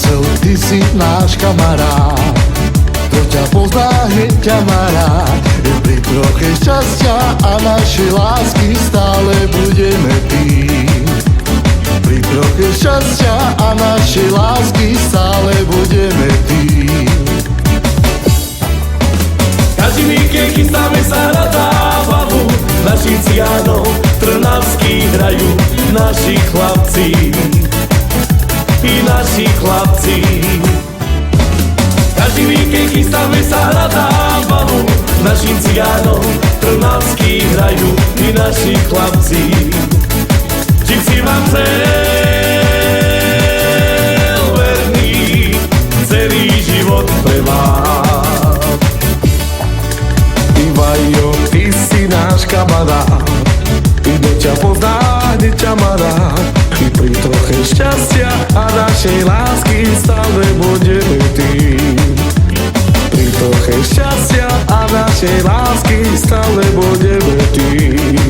Marcel, ty si náš kamarát, kto ťa pozná, hneď ťa má rád. Pri troche šťastia a našej lásky stále budeme tým. Pri troche šťastia a našej lásky stále budeme tým. Každý víkend chystáme sa na zábavu, naši cigánov trnavských hrajú naši chlapci. I naši chlapci. Každý víkend chystáme sa na zábavu, našim cigánom trnavských hrajú i naši chlapci. Čím si vám cel verný, celý život pre vás. Ivajo, ty si náš kamarát, kto ťa pozná, hneď ťa má rád. I pri troche šťastia a našej lásky stále budeme tým. Pri troche šťastia a našej lásky stále budeme tým.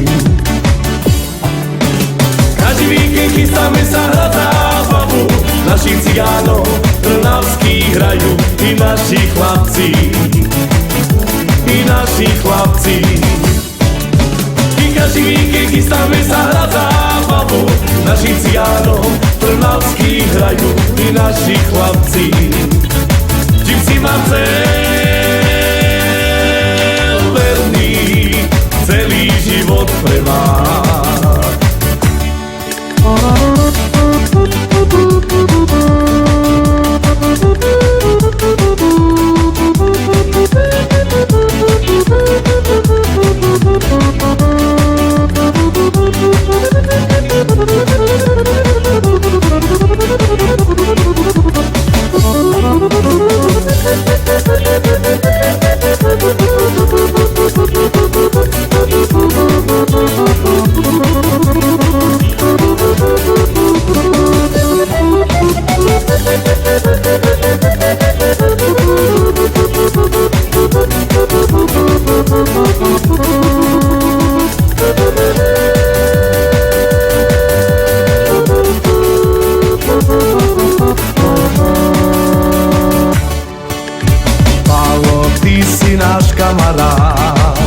Každý víkend chystáme sa na zábavu, našich cigánov trnavských hrajú i naši chlapci. I naši chlapci. I každý víkend chystáme sa na zábavu, naši cigánov trnavských hrajú i naši chlapci. Čím si mám cel verný, celý život pre vás. Ty si náš kamarát,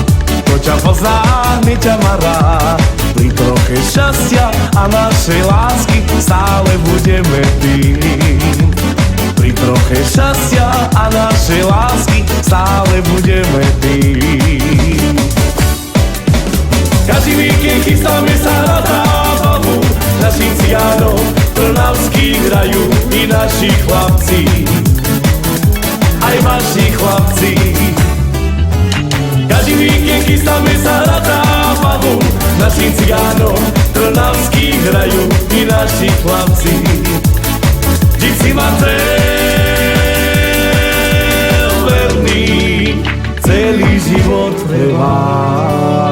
kto ťa pozná, hneď ťa má rád. Pri troche šťastia a našej lásky stále budeme tým. Pri troche šťastia a našej lásky stále budeme tým. Každý víkend chystáme sa na zábavu, našich cigánov trnavských hrajú i naši chlapci. Aj vaši chlapci. Každý víkend chystáme sa na zábavu, našim cigánom trnavských hrajú i naši chlapci. Vždy si ma cel verný, celý život pre vás.